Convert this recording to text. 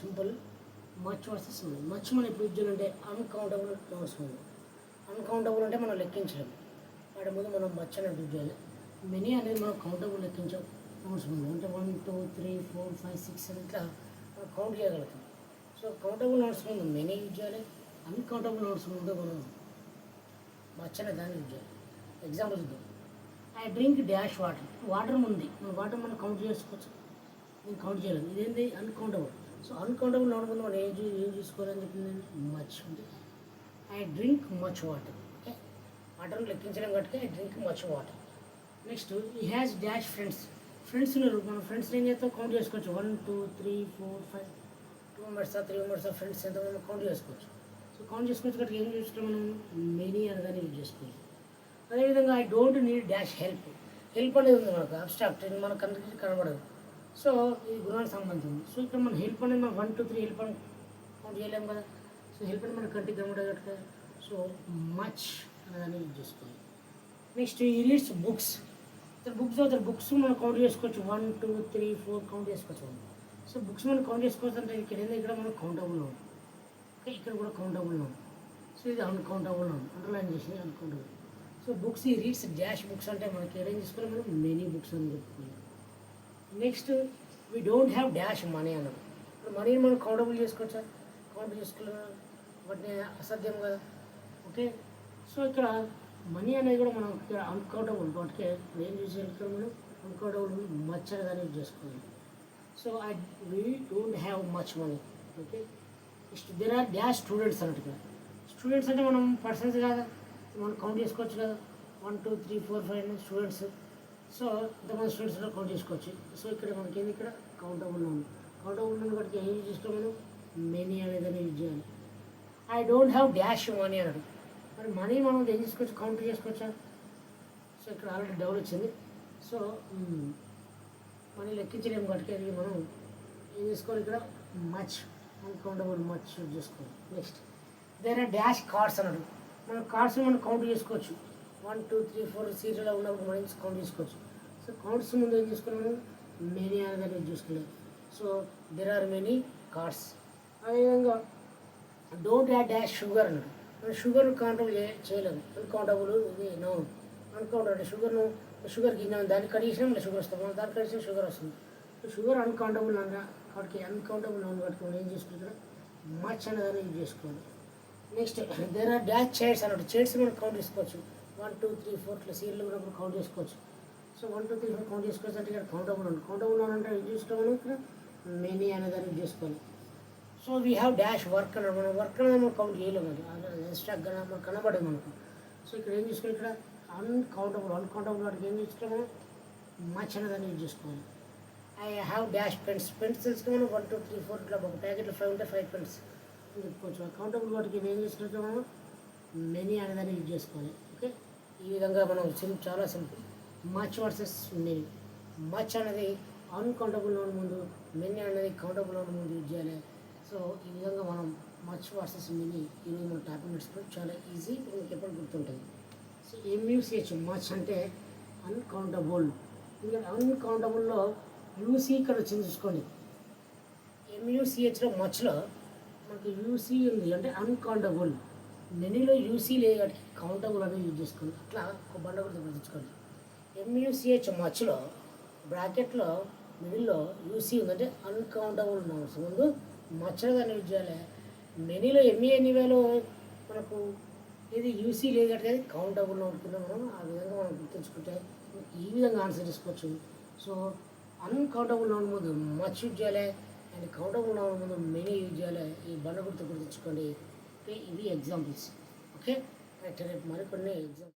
Simple much versus money. Much మనం ఎప్పుడు use చేయాలంటే అన్కౌంటబుల్ నోట్స్ ముందు. అన్కౌంటబుల్ అంటే మనం లెక్కించలేం, వాటి ముందు మనం మచ్ అనేది యూజ్ చేయాలి. మెనీ అనేది మనం కౌంటబుల్ లెక్కించాం నోట్స్ ముందు, అంటే 1 2 3 4 5 6 7 ఇట్లా మనం కౌంట్ చేయగలుగుతాం. సో కౌంటబుల్ నోట్స్ ముందు మెనీ యూజ్ చేయాలి, అన్కౌంటబుల్ నోట్స్ ముందు మనం మచ్ అనే దాన్ని యూజ్ చేయాలి. ఎగ్జాంపుల్ చూద్దాం. I drink dash water. Water ఉంది, మనం వాటర్ మనం కౌంట్ చేసుకోవచ్చు, నేను కౌంట్ చేయలేదు, ఇదేంటి అన్కౌంటబుల్. సో అన్కౌంటబుల్ నోట్ ముందు మనం ఏం చూసుకోవాలని చెప్పింది, మచ్ ఉంది. I drink much water. Okay, వాటర్ని లెక్కించడం కాబట్టి I drink much water. Next ఈ హ్యాస్ డాష్ ఫ్రెండ్స్. ఫ్రెండ్స్ ఉన్నారు, మనం ఫ్రెండ్స్ ఏం చేస్తాం కౌంట్ చేసుకోవచ్చు. 1 2 3 4 5 2 మెంబర్స్ 3 మెంబర్స్ ఫ్రెండ్స్ ఎంత మనం కౌంట్ చేసుకోవచ్చు. సో కౌంట్ చేసుకోవచ్చు కాబట్టి ఏం చూసుకుంటే మనం మెనీ అనేదాన్ని యూజ్ చేసుకోవచ్చు. అదేవిధంగా I don't need dash help. Help అనేది ఉంది మనకు అబ్స్ట్రాక్ట్, మన కంటికి కనబడదు. సో ఇది గుణానికి సంబంధించింది. సో ఇక్కడ మనం హెల్ప్ అనేది మనం 1 2 3 హెల్ప్ అని కౌంట్ చేయలేము కదా. సో హెల్ప్ అనేది మన కంటికి కనబడదు కదా. సో మచ్ అనేదాన్ని యూజ్ చేసుకోవాలి. నెక్స్ట్ ఈ రీడ్స్ బుక్స్. బుక్స్ అవుతారు, బుక్స్ మనం కౌంట్ చేసుకోవచ్చు. 1 2 3 4 కౌంట్ చేసుకోవచ్చు. సో బుక్స్ మనం కౌంట్ చేసుకోవచ్చు అంటే ఇక్కడ మనం కౌంటబుల్ ఉంది. ఓకే, ఇక్కడ కూడా కౌంటబుల్ ఉంది. సో ఇది అన్కౌంటబుల్ ఉంది, అండర్లైన్ చేసి అన్కౌంటబుల్. సో బుక్స్ ఈ రీడ్స్ డాష్ బుక్స్ అంటే మనకి ఏం చేసుకోవాలి, మనం మెనీ బుక్స్ అని చెప్పుకోవాలి. Next we don't have dash money అన్నాడు. ఇప్పుడు మనీని మనం కౌంటబుల్ చేసుకోవచ్చా, కౌంట్ చేసుకోలేము, వాటిని అసాధ్యం కదా. ఓకే, సో ఇక్కడ మనీ అనేది కూడా మనం ఇక్కడ అన్కౌంటబుల్, వాటికి ఏం చేసేయాలి, ఇక్కడ మనం అన్కౌంటబుల్ మచ్ అనే దాన్ని యూజ్ చేసుకోవాలి. So we don't have much money. Okay, next there are dash students అన్నట్టు. స్టూడెంట్స్ అంటే మనం పర్సన్స్ కాదా, మనం కౌంట్ చేసుకోవచ్చు కదా. 1 2 3 4 5 స్టూడెంట్స్. సో ఇంతమంది స్టూడెంట్స్ కౌంట్ చేసుకోవచ్చు. సో ఇక్కడ మనకి ఏంది, ఇక్కడ కౌంటబుల్ ఉంది. కౌంటబుల్ ఉంది బట్టి ఏం యూజ్ చేసుకోవాలి, మనం మెనీ అనేదాన్ని యూజ్ చేయాలి. I don't have dash money అన్నాడు. మరి మనీ మనం ఏం చేసుకోవచ్చు, కౌంట్ చేసుకోవచ్చా. సో ఇక్కడ ఆల్రెడీ డౌట్ వచ్చింది. సో మనీ లెక్కించలేము కాబట్టి మనం ఏం చేసుకోవాలి, ఇక్కడ మచ్ అన్కౌంటబుల్ మచ్ యూజ్ చేసుకోవాలి. Next there are dash cards అన్నాడు. మన కార్డ్స్ని మనం కౌంట్ చేసుకోవచ్చు. 1 2 3 4 సీరియల్లో ఉన్నప్పుడు మనం కౌంట్ చేసుకోవచ్చు. సో కౌంట్స్ ముందు ఏం చేసుకోవాలి, మనం మెనీ అనేది యూజ్ చేసుకోలేదు. So there are many cards. అదేవిధంగా డోంట్ యాడ్ డాష్ షుగర్ అన్నాడు. మనం షుగర్ కౌంటబుల్ చేయలేము, అన్కౌంటబుల్ ఇది నౌన్. అన్కౌంటబుల్ అంటే షుగర్ గిన్నె దాన్ని కట్ చేసినా మళ్ళీ షుగర్ వస్తుంది, మనం దాన్ని కట్ చేసినా షుగర్ వస్తుంది. సో షుగర్ అన్కౌంటబుల్ అన్న కాబట్టి అన్కౌంటబుల్ నౌన్ కాబట్టి మనం ఏం చేసుకుంటే ఇక్కడ మచ్ అనేదాన్ని యూజ్ చేసుకోవాలి. Next there are dash chairs అన్నట్టు. చైర్స్ మనం కౌంట్ చేసుకోవచ్చు. 1 2 3 4 ఇట్లా సీరియల్ కూడా కౌంట్ చేసుకోవచ్చు. సో 1 2 3 4 కౌంట్ చేసుకోవచ్చు అంటే ఇక్కడ కౌంటబుల్ ఉంది. కౌంటబుల్ అంటే యూజ్ చేసుకోవాలి, ఇక్కడ మెనీ అనేదాన్ని యూజ్ చేసుకోవాలి. So we have dash work అన్నాడు. మనం వర్క్ అనేది మనం కౌంట్ చేయలేము, అది ఎక్స్ట్రా మనకు కనబడదు మనకు. సో ఇక్కడ ఏం చేసుకోవాలి, ఇక్కడ అన్కౌంటబుల్ వాటికి ఏం చేసుకోవాలి, మనం మచ్ అనేదాన్ని యూజ్ చేసుకోవాలి. I have dash pens. పెన్సిల్స్కి మనం 1 2 3 4 ఇట్లా ఒక ప్యాకెట్లో 5 ఉంటే 5 పెన్స్ చెప్పుకోవచ్చు. కౌంటబుల్ వాటికి ఏం చేసుకుంటే మనం మెనీ అనేదాన్ని యూజ్ చేసుకోవాలి. ఓకే, ఈ విధంగా మనం చాలా simple much versus many. Much అనేది అన్కౌంటబుల్ నోన్ ముందు, మెనీ అనేది కౌంటబుల్ నోన్ ముందు యూజ్ చేయాలి. సో ఈ విధంగా మనం మచ్ వర్సెస్ మెనీ ఈరోజు మనం టాపిక్ నేర్చుకోవడం చాలా ఈజీ, మీకు ఎప్పుడు గుర్తుంటుంది. సో MUCH మచ్ అంటే అన్కౌంటబుల్. ఇంకా అన్కౌంటబుల్లో యూసీ ఇక్కడ వచ్చింది చూసుకోండి. MUCHలో మచ్లో మనకి యూసీ ఉంది అంటే అన్కౌంటబుల్. మెనీలో యూసీ లేదు కాబట్టి కౌంటబుల్ అనేది యూజ్ చేసుకోండి. అట్లా ఒక బండ కూడా గుర్తుంచుకోండి. MUCH మచ్లో బ్రాకెట్లో మిడిల్లో యూసీ ఉందంటే అన్కౌంటబుల్ నౌన్స్ ముందు మచ్లో దాన్ని యూజ్ చేయాలి. మెనీలో ఎనీవేలో మనకు ఇది యూసీ లేదు కాబట్టి అది కౌంటబుల్ నౌన్ కింద మనం ఆ విధంగా మనం గుర్తుంచుకుంటే ఈ విధంగా ఆన్సర్ చేసుకోవచ్చు. సో అన్కౌంటబుల్ నౌన్ ముందు మచ్ యూజ్ చేయాలి అండ్ కౌంటబుల్ నౌన్ ముందు మెనీ యూజ్ చేయాలి. ఈ బండ గుర్తు గుర్తుంచుకోండి. ఓకే, ఇవి ఎగ్జాంపుల్స్. ఓకే, రేపు మరికొన్ని ఎగ్జాంపుల్స్.